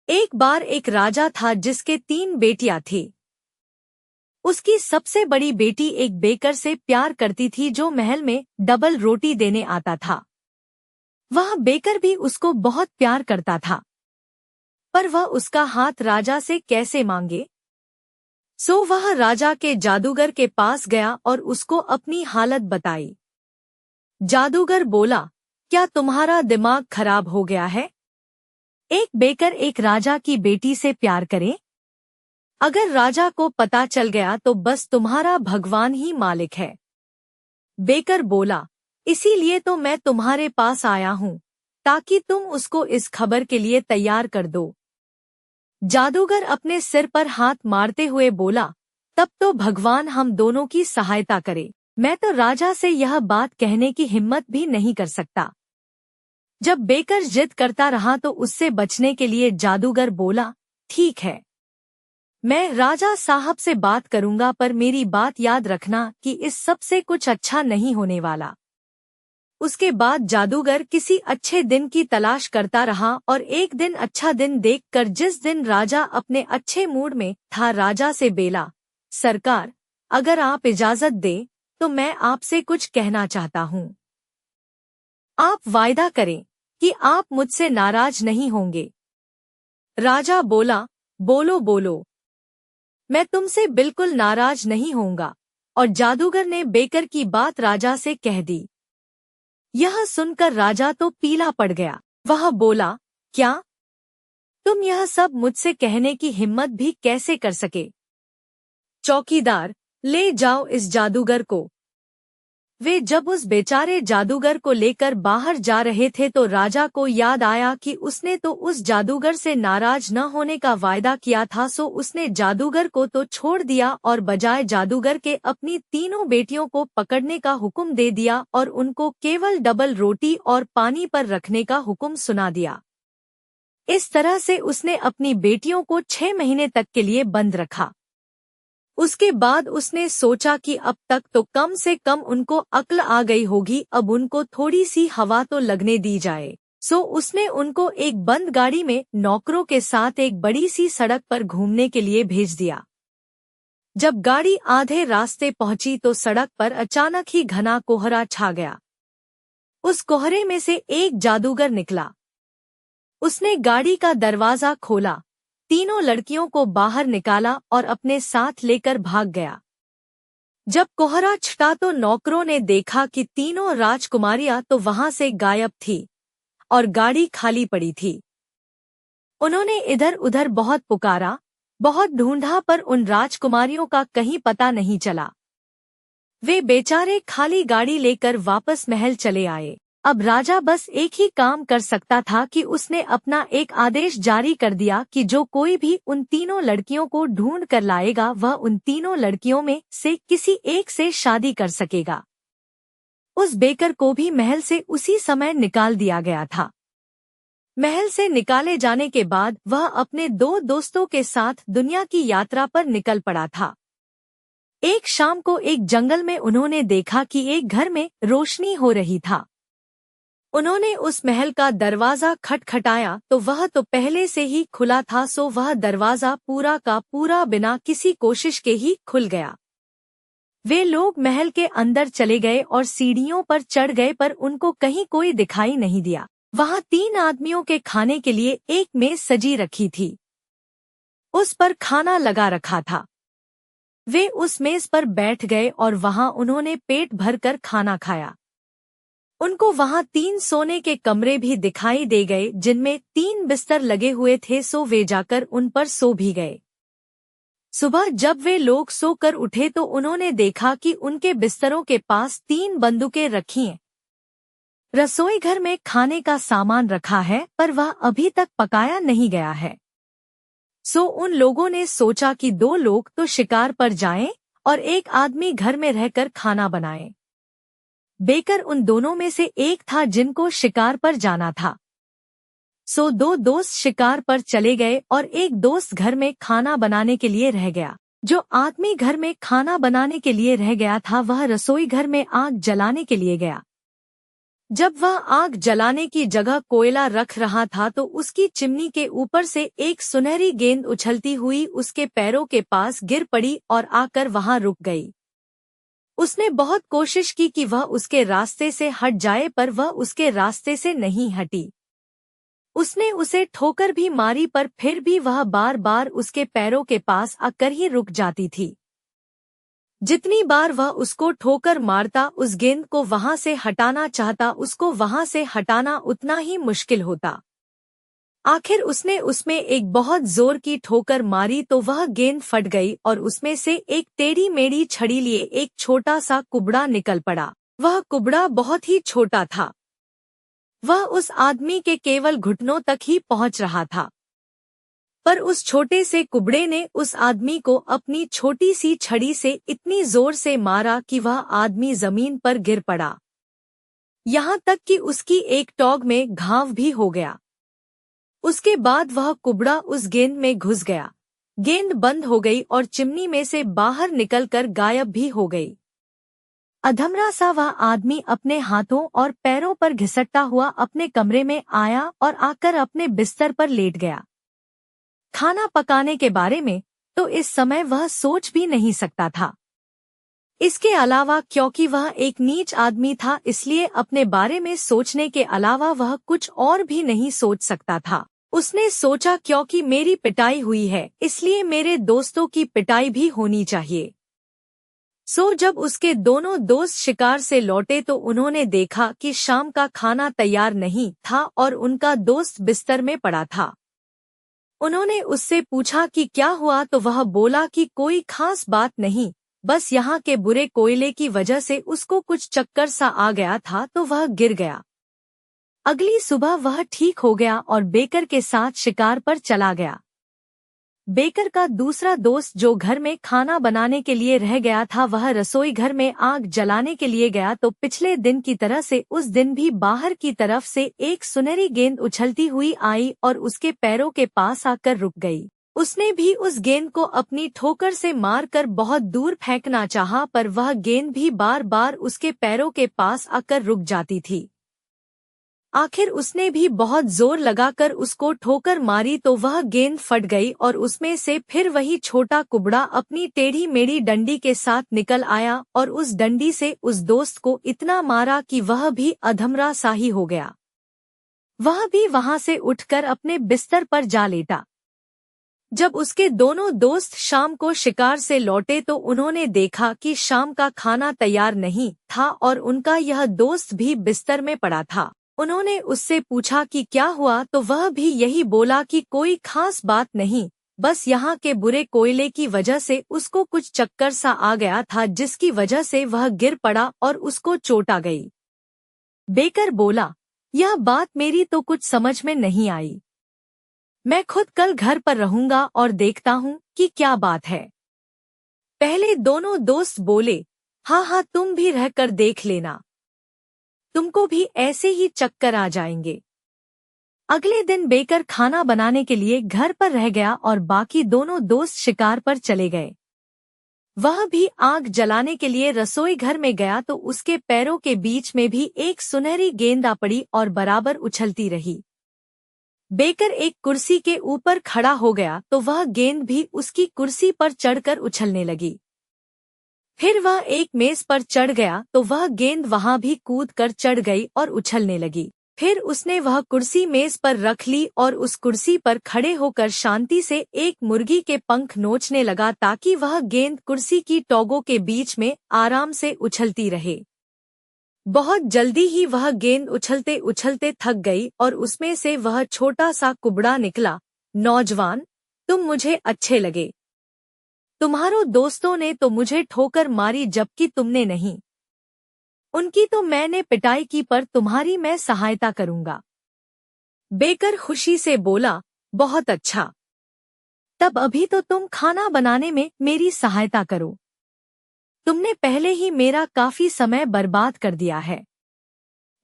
एक बार एक राजा था जिसके 3 बेटियां थी। उसकी सबसे बड़ी बेटी एक बेकर से प्यार करती थी जो महल में डबल रोटी देने आता था। वह बेकर भी उसको बहुत प्यार करता था, पर वह उसका हाथ राजा से कैसे मांगे। सो वह राजा के जादूगर के पास गया और उसको अपनी हालत बताई। जादूगर बोला, क्या तुम्हारा दिमाग खराब हो गया है? एक बेकर एक राजा की बेटी से प्यार करे? अगर राजा को पता चल गया तो बस तुम्हारा भगवान ही मालिक है। बेकर बोला, इसीलिए तो मैं तुम्हारे पास आया हूँ, ताकि तुम उसको इस खबर के लिए तैयार कर दो। जादूगर अपने सिर पर हाथ मारते हुए बोला, तब तो भगवान हम दोनों की सहायता करे। मैं तो राजा से यह बात कहने की हिम्मत भी नहीं कर सकता। जब बेकर जिद करता रहा तो उससे बचने के लिए जादूगर बोला, ठीक है, मैं राजा साहब से बात करूंगा, पर मेरी बात याद रखना कि इस सब से कुछ अच्छा नहीं होने वाला। उसके बाद जादूगर किसी अच्छे दिन की तलाश करता रहा और एक दिन अच्छा दिन देखकर, जिस दिन राजा अपने अच्छे मूड में था, राजा से बेला, सरकार, अगर आप इजाजत दे तो मैं आपसे कुछ कहना चाहता हूँ। आप वायदा करें कि आप मुझसे नाराज नहीं होंगे। राजा बोला, बोलो बोलो, मैं तुमसे बिल्कुल नाराज नहीं होऊंगा। और जादूगर ने बेकर की बात राजा से कह दी। यह सुनकर राजा तो पीला पड़ गया। वह बोला, क्या तुम यह सब मुझसे कहने की हिम्मत भी कैसे कर सके? चौकीदार, ले जाओ इस जादूगर को। वे जब उस बेचारे जादूगर को लेकर बाहर जा रहे थे तो राजा को याद आया कि उसने तो उस जादूगर से नाराज न होने का वायदा किया था। सो उसने जादूगर को तो छोड़ दिया और बजाय जादूगर के अपनी तीनों बेटियों को पकड़ने का हुक्म दे दिया और उनको केवल डबल रोटी और पानी पर रखने का हुक्म सुना दिया। इस तरह से उसने अपनी बेटियों को 6 महीने तक के लिए बंद रखा। उसके बाद उसने सोचा कि अब तक तो कम से कम उनको अक्ल आ गई होगी, अब उनको थोड़ी सी हवा तो लगने दी जाए। सो उसने उनको एक बंद गाड़ी में नौकरों के साथ एक बड़ी सी सड़क पर घूमने के लिए भेज दिया। जब गाड़ी आधे रास्ते पहुंची तो सड़क पर अचानक ही घना कोहरा छा गया। उस कोहरे में से एक जादूगर निकला। उसने गाड़ी का दरवाजा खोला, तीनों लड़कियों को बाहर निकाला और अपने साथ लेकर भाग गया। जब कोहरा छटा तो नौकरों ने देखा कि तीनों राजकुमारियां तो वहां से गायब थी और गाड़ी खाली पड़ी थी। उन्होंने इधर उधर बहुत पुकारा, बहुत ढूंढा, पर उन राजकुमारियों का कहीं पता नहीं चला। वे बेचारे खाली गाड़ी लेकर वापस महल चले आए। अब राजा बस एक ही काम कर सकता था कि उसने अपना एक आदेश जारी कर दिया कि जो कोई भी उन तीनों लड़कियों को ढूंढ कर लाएगा वह उन तीनों लड़कियों में से किसी एक से शादी कर सकेगा। उस बेकर को भी महल से उसी समय निकाल दिया गया था। महल से निकाले जाने के बाद वह अपने 2 दोस्तों के साथ दुनिया की यात्रा पर निकल पड़ा था। एक शाम को एक जंगल में उन्होंने देखा कि एक घर में रोशनी हो रही था। उन्होंने उस महल का दरवाजा खटखटाया तो वह तो पहले से ही खुला था। सो वह दरवाजा पूरा का पूरा बिना किसी कोशिश के ही खुल गया। वे लोग महल के अंदर चले गए और सीढ़ियों पर चढ़ गए, पर उनको कहीं कोई दिखाई नहीं दिया। वहां 3 आदमियों के खाने के लिए एक मेज सजी रखी थी। उस पर खाना लगा रखा था। वे उस मेज पर बैठ गए और वहां उन्होंने पेट भरकर खाना खाया। उनको वहां 3 सोने के कमरे भी दिखाई दे गए जिनमें 3 बिस्तर लगे हुए थे। सो वे जाकर उन पर सो भी गए। सुबह जब वे लोग सोकर उठे तो उन्होंने देखा कि उनके बिस्तरों के पास 3 बंदूकें रखी हैं। रसोई घर में खाने का सामान रखा है, पर वह अभी तक पकाया नहीं गया है। सो उन लोगों ने सोचा कि 2 लोग तो शिकार पर जाएं और एक आदमी घर में रहकर खाना बनाए। बेकर उन दोनों में से एक था जिनको शिकार पर जाना था। सो 2 दोस्त शिकार पर चले गए और एक दोस्त घर में खाना बनाने के लिए रह गया। जो आदमी घर में खाना बनाने के लिए रह गया था वह रसोई घर में आग जलाने के लिए गया। जब वह आग जलाने की जगह कोयला रख रहा था तो उसकी चिमनी के ऊपर से एक सुनहरी गेंद उछलती हुई उसके पैरों के पास गिर पड़ी और आकर वहां रुक गई। उसने बहुत कोशिश की कि वह उसके रास्ते से हट जाए पर वह उसके रास्ते से नहीं हटी। उसने उसे ठोकर भी मारी पर फिर भी वह बार बार उसके पैरों के पास आकर ही रुक जाती थी। जितनी बार वह उसको ठोकर मारता उस गेंद को वहां से हटाना चाहता उसको वहां से हटाना उतना ही मुश्किल होता। आखिर उसने उसमें एक बहुत जोर की ठोकर मारी तो वह गेंद फट गई और उसमें से एक टेढ़ी मेढ़ी छड़ी लिए एक छोटा सा कुबड़ा निकल पड़ा। वह कुबड़ा बहुत ही छोटा था। वह उस आदमी के केवल घुटनों तक ही पहुंच रहा था। पर उस छोटे से कुबड़े ने उस आदमी को अपनी छोटी सी छड़ी से इतनी जोर से मारा कि वह आदमी जमीन पर गिर पड़ा। यहाँ तक कि उसकी एक टॉग में घाव भी हो गया। उसके बाद वह कुबड़ा उस गेंद में घुस गया। गेंद बंद हो गई और चिमनी में से बाहर निकलकर गायब भी हो गई। अधमरा सा वह आदमी अपने हाथों और पैरों पर घिसटता हुआ अपने कमरे में आया और आकर अपने बिस्तर पर लेट गया। खाना पकाने के बारे में तो इस समय वह सोच भी नहीं सकता था। इसके अलावा क्योंकि वह एक नीच आदमी था इसलिए अपने बारे में सोचने के अलावा वह कुछ और भी नहीं सोच सकता था। उसने सोचा क्योंकि मेरी पिटाई हुई है इसलिए मेरे दोस्तों की पिटाई भी होनी चाहिए। जब उसके दोनों दोस्त शिकार से लौटे तो उन्होंने देखा कि शाम का खाना तैयार नहीं था और उनका दोस्त बिस्तर में पड़ा था। उन्होंने उससे पूछा कि क्या हुआ तो वह बोला कि कोई खास बात नहीं, बस यहाँ के बुरे कोयले की वजह से उसको कुछ चक्कर सा आ गया था तो वह गिर गया। अगली सुबह वह ठीक हो गया और बेकर के साथ शिकार पर चला गया। बेकर का दूसरा दोस्त जो घर में खाना बनाने के लिए रह गया था वह रसोई घर में आग जलाने के लिए गया तो पिछले दिन की तरह से उस दिन भी बाहर की तरफ से एक सुनहरी गेंद उछलती हुई आई और उसके पैरों के पास आकर रुक गई। उसने भी उस गेंद को अपनी ठोकर से मारकर बहुत दूर फेंकना चाहा पर वह गेंद भी बार बार उसके पैरों के पास आकर रुक जाती थी। आखिर उसने भी बहुत जोर लगाकर उसको ठोकर मारी तो वह गेंद फट गई और उसमें से फिर वही छोटा कुबड़ा अपनी टेढ़ी मेढ़ी डंडी के साथ निकल आया और उस डंडी से उस दोस्त को इतना मारा कि वह भी अधमरा सा ही हो गया। वह भी वहां से उठकर अपने बिस्तर पर जा लेटा। जब उसके दोनों दोस्त शाम को शिकार से लौटे तो उन्होंने देखा कि शाम का खाना तैयार नहीं था और उनका यह दोस्त भी बिस्तर में पड़ा था। उन्होंने उससे पूछा कि क्या हुआ तो वह भी यही बोला कि कोई खास बात नहीं, बस यहाँ के बुरे कोयले की वजह से उसको कुछ चक्कर सा आ गया था जिसकी वजह से वह गिर पड़ा और उसको चोट आ गई। बेकर बोला, यह बात मेरी तो कुछ समझ में नहीं आई। मैं खुद कल घर पर रहूंगा और देखता हूँ कि क्या बात है। पहले दोनों दोस्त बोले, हाँ हाँ तुम भी रहकर देख लेना, तुमको भी ऐसे ही चक्कर आ जाएंगे। अगले दिन बेकर खाना बनाने के लिए घर पर रह गया और बाकी दोनों दोस्त शिकार पर चले गए। वह भी आग जलाने के लिए रसोई घर में गया तो उसके पैरों के बीच में भी एक सुनहरी गेंद आ पड़ी और बराबर उछलती रही। बेकर एक कुर्सी के ऊपर खड़ा हो गया तो वह गेंद भी उसकी कुर्सी पर चढ़कर उछलने लगी। फिर वह एक मेज पर चढ़ गया तो वह गेंद वहां भी कूद कर चढ़ गई और उछलने लगी। फिर उसने वह कुर्सी मेज पर रख ली और उस कुर्सी पर खड़े होकर शांति से एक मुर्गी के पंख नोचने लगा ताकि वह गेंद कुर्सी की टोगों के बीच में आराम से उछलती रहे। बहुत जल्दी ही वह गेंद उछलते उछलते थक गई और उसमें से वह छोटा सा कुबड़ा निकला। नौजवान, तुम मुझे अच्छे लगे। तुम्हारों दोस्तों ने तो मुझे ठोकर मारी जबकि तुमने नहीं। उनकी तो मैंने पिटाई की पर तुम्हारी मैं सहायता करूंगा। बेकर खुशी से बोला, बहुत अच्छा। तब अभी तो तुम खाना बनाने में मेरी सहायता करो। तुमने पहले ही मेरा काफी समय बर्बाद कर दिया है।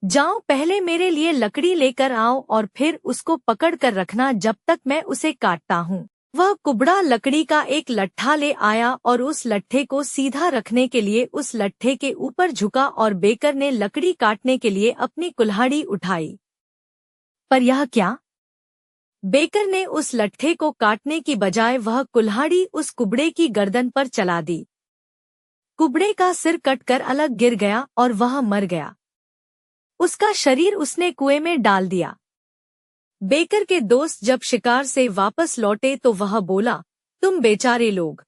जाओ पहले मेरे लिए लकड़ी लेकर आओ और फिर उसको पकड़ कर रखना जब तक मैं उसे काटता हूँ। वह कुबड़ा लकड़ी का एक लट्ठा ले आया और उस लट्ठे को सीधा रखने के लिए उस लट्ठे के ऊपर झुका और बेकर ने लकड़ी काटने के लिए अपनी कुल्हाड़ी उठाई। पर यह क्या? बेकर ने उस लट्ठे को काटने की बजाय वह कुल्हाड़ी उस कुबड़े की गर्दन पर चला दी। कुबड़े का सिर कटकर अलग गिर गया और वह मर गया। उसका शरीर उसने कुएं में डाल दिया। बेकर के दोस्त जब शिकार से वापस लौटे तो वह बोला, तुम बेचारे लोग,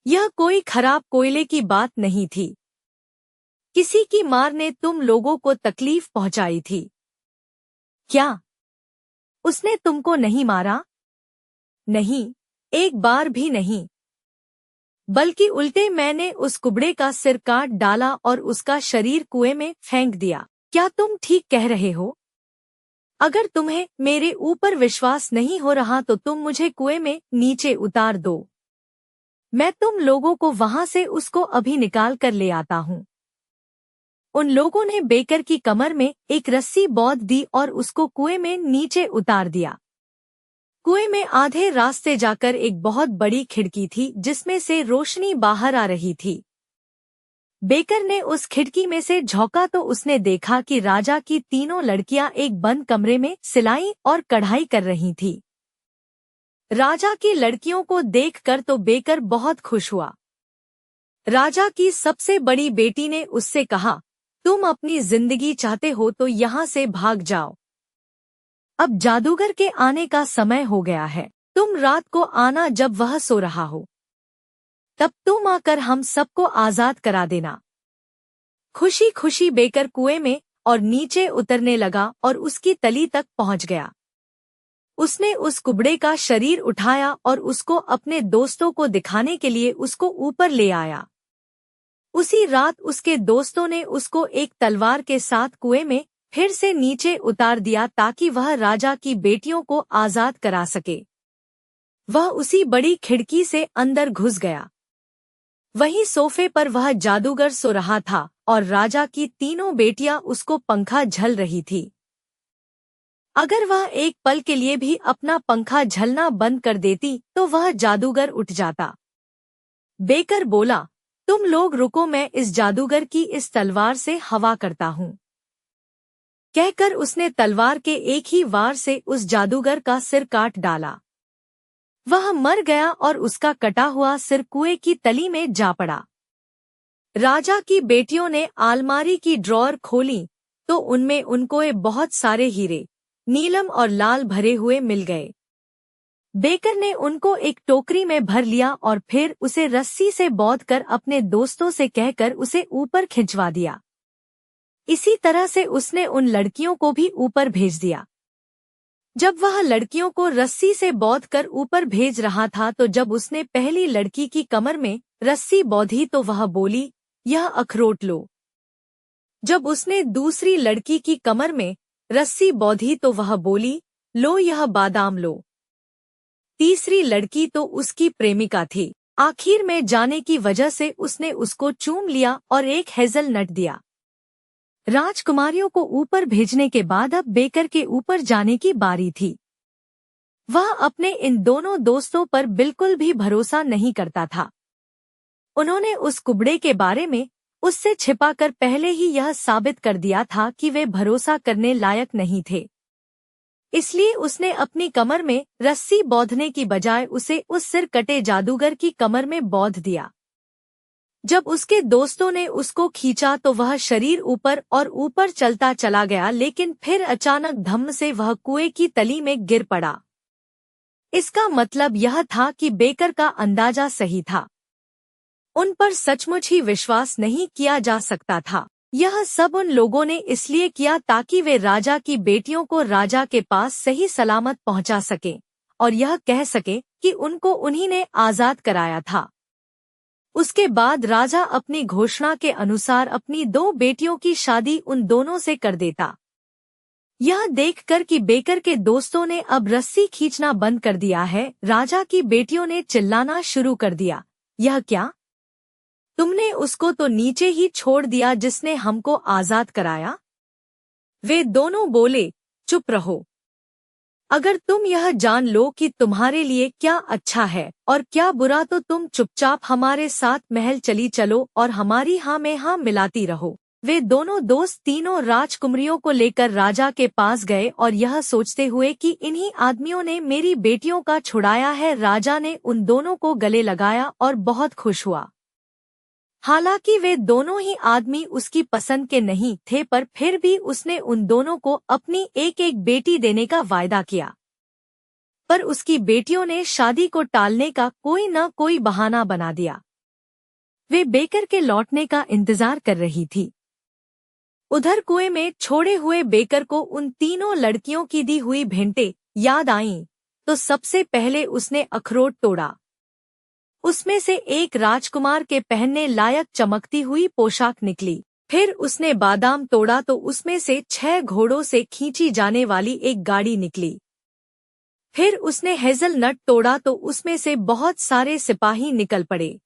यह कोई खराब कोयले की बात नहीं थी। किसी की मार ने तुम लोगों को तकलीफ पहुंचाई थी। क्या उसने तुमको नहीं मारा? नहीं, एक बार भी नहीं। बल्कि उल्टे मैंने उस कुबड़े का सिर काट डाला और उसका शरीर कुएं में फेंक दिया। क्या तुम ठीक कह रहे हो? अगर तुम्हें मेरे ऊपर विश्वास नहीं हो रहा तो तुम मुझे कुएं में नीचे उतार दो। मैं तुम लोगों को वहां से उसको अभी निकाल कर ले आता हूँ। उन लोगों ने बेकर की कमर में एक रस्सी बांध दी और उसको कुएं में नीचे उतार दिया। कुएं में आधे रास्ते जाकर एक बहुत बड़ी खिड़की थी जिसमें से रोशनी बाहर आ रही थी। बेकर ने उस खिड़की में से झोंका तो उसने देखा कि राजा की तीनों लड़कियां एक बंद कमरे में सिलाई और कढ़ाई कर रही थी। राजा की लड़कियों को देखकर तो बेकर बहुत खुश हुआ। राजा की सबसे बड़ी बेटी ने उससे कहा, तुम अपनी जिंदगी चाहते हो तो यहाँ से भाग जाओ। अब जादूगर के आने का समय हो गया है। तुम रात को आना जब वह सो रहा हो। तब तुम आकर हम सबको आजाद करा देना। खुशी खुशी बेकर कुएं में और नीचे उतरने लगा और उसकी तली तक पहुंच गया। उसने उस कुबड़े का शरीर उठाया और उसको अपने दोस्तों को दिखाने के लिए उसको ऊपर ले आया। उसी रात उसके दोस्तों ने उसको एक तलवार के साथ कुएं में फिर से नीचे उतार दिया ताकि वह राजा की बेटियों को आजाद करा सके। वह उसी बड़ी खिड़की से अंदर घुस गया। वहीं सोफे पर वह जादूगर सो रहा था और राजा की तीनों बेटियां उसको पंखा झल रही थी। अगर वह एक पल के लिए भी अपना पंखा झलना बंद कर देती तो वह जादूगर उठ जाता। बेकर बोला, तुम लोग रुको, मैं इस जादूगर की इस तलवार से हवा करता हूँ। कहकर उसने तलवार के एक ही वार से उस जादूगर का सिर काट डाला। वह मर गया और उसका कटा हुआ सिर कुएं की तली में जा पड़ा। राजा की बेटियों ने अलमारी की ड्रॉअर खोली तो उनमें उनको बहुत सारे हीरे, नीलम और लाल भरे हुए मिल गए। बेकर ने उनको एक टोकरी में भर लिया और फिर उसे रस्सी से बांधकर अपने दोस्तों से कहकर उसे ऊपर खिंचवा दिया। इसी तरह से उसने उन लड़कियों को भी ऊपर भेज दिया। जब वह लड़कियों को रस्सी से बांधकर ऊपर भेज रहा था तो जब उसने पहली लड़की की कमर में रस्सी बांधी तो वह बोली, यह अखरोट लो। जब उसने दूसरी लड़की की कमर में रस्सी बांधी तो वह बोली, लो यह बादाम लो। तीसरी लड़की तो उसकी प्रेमिका थी। आखिर में जाने की वजह से उसने उसको चूम लिया और एक हेज़लनट दिया। राजकुमारियों को ऊपर भेजने के बाद अब बेकर के ऊपर जाने की बारी थी। वह अपने इन दोनों दोस्तों पर बिल्कुल भी भरोसा नहीं करता था। उन्होंने उस कुबड़े के बारे में उससे छिपाकर पहले ही यह साबित कर दिया था कि वे भरोसा करने लायक नहीं थे। इसलिए उसने अपनी कमर में रस्सी बांधने की बजाय उसे उस सिर कटे जादूगर की कमर में बांध दिया। जब उसके दोस्तों ने उसको खींचा तो वह शरीर ऊपर और ऊपर चलता चला गया, लेकिन फिर अचानक धम्म से वह कुएं की तली में गिर पड़ा। इसका मतलब यह था कि बेकर का अंदाजा सही था। उन पर सचमुच ही विश्वास नहीं किया जा सकता था। यह सब उन लोगों ने इसलिए किया ताकि वे राजा की बेटियों को राजा के पास सही सलामत पहुंचा सकें और यह कह सके कि उनको उन्हीं ने आजाद कराया था। उसके बाद राजा अपनी घोषणा के अनुसार अपनी दो बेटियों की शादी उन दोनों से कर देता। यह देखकर कि बेकर के दोस्तों ने अब रस्सी खींचना बंद कर दिया है, राजा की बेटियों ने चिल्लाना शुरू कर दिया, यह क्या? तुमने उसको तो नीचे ही छोड़ दिया जिसने हमको आजाद कराया। वे दोनों बोले, चुप रहो। अगर तुम यह जान लो कि तुम्हारे लिए क्या अच्छा है और क्या बुरा तो तुम चुपचाप हमारे साथ महल चली चलो और हमारी हाँ में हाँ मिलाती रहो। वे दोनों दोस्त तीनों राजकुमारियों को लेकर राजा के पास गए और यह सोचते हुए कि इन्हीं आदमियों ने मेरी बेटियों का छुड़ाया है। राजा ने उन दोनों को गले लगाया और बहुत खुश हुआ। हालांकि वे दोनों ही आदमी उसकी पसंद के नहीं थे, पर फिर भी उसने उन दोनों को अपनी एक एक बेटी देने का वायदा किया। पर उसकी बेटियों ने शादी को टालने का कोई न कोई बहाना बना दिया। वे बेकर के लौटने का इंतजार कर रही थी। उधर कुएं में छोड़े हुए बेकर को उन तीनों लड़कियों की दी हुई भेंटें याद आईं, तो सबसे पहले उसने अखरोट तोड़ा। उसमें से एक राजकुमार के पहनने लायक चमकती हुई पोशाक निकली। फिर उसने बादाम तोड़ा तो उसमें से 6 घोड़ों से खींची जाने वाली एक गाड़ी निकली। फिर उसने हेज़लनट तोड़ा तो उसमें से बहुत सारे सिपाही निकल पड़े।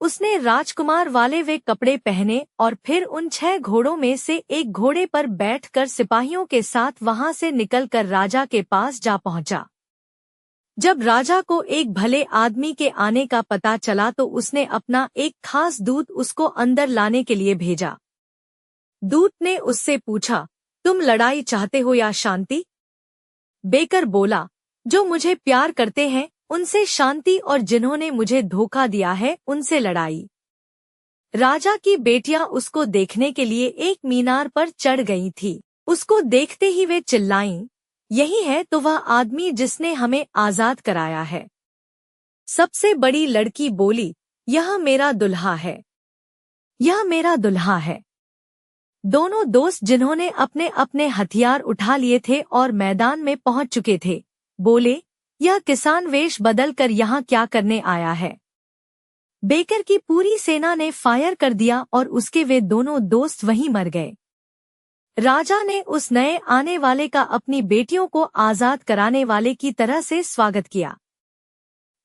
उसने राजकुमार वाले वे कपड़े पहने और फिर उन 6 घोड़ों में से एक घोड़े पर बैठकर सिपाहियों के साथ वहां से निकलकर राजा के पास जा पहुंचा। जब राजा को एक भले आदमी के आने का पता चला तो उसने अपना एक खास दूत उसको अंदर लाने के लिए भेजा। दूत ने उससे पूछा, तुम लड़ाई चाहते हो या शांति? बेकर बोला, जो मुझे प्यार करते हैं उनसे शांति और जिन्होंने मुझे धोखा दिया है उनसे लड़ाई। राजा की बेटियां उसको देखने के लिए एक मीनार पर चढ़ गई थी। उसको देखते ही वे चिल्लाईं, यही है तो वह आदमी जिसने हमें आजाद कराया है। सबसे बड़ी लड़की बोली, यह मेरा दुल्हा है, यह मेरा दुल्हा है। दोनों दोस्त जिन्होंने अपने अपने हथियार उठा लिए थे और मैदान में पहुंच चुके थे, बोले, यह किसान वेश बदल कर यहाँ क्या करने आया है? बेकर की पूरी सेना ने फायर कर दिया और उसके वे दोनों दोस्त वहीं मर गए। राजा ने उस नए आने वाले का अपनी बेटियों को आजाद कराने वाले की तरह से स्वागत किया।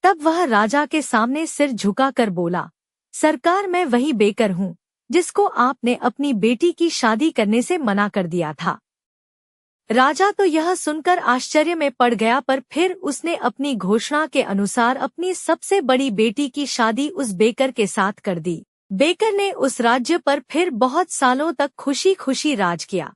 तब वह राजा के सामने सिर झुकाकर बोला, सरकार, मैं वही बेकर हूँ जिसको आपने अपनी बेटी की शादी करने से मना कर दिया था। राजा तो यह सुनकर आश्चर्य में पड़ गया, पर फिर उसने अपनी घोषणा के अनुसार अपनी सबसे बड़ी बेटी की शादी उस बेकर के साथ कर दी। बेकर ने उस राज्य पर फिर बहुत सालों तक खुशी खुशी राज किया।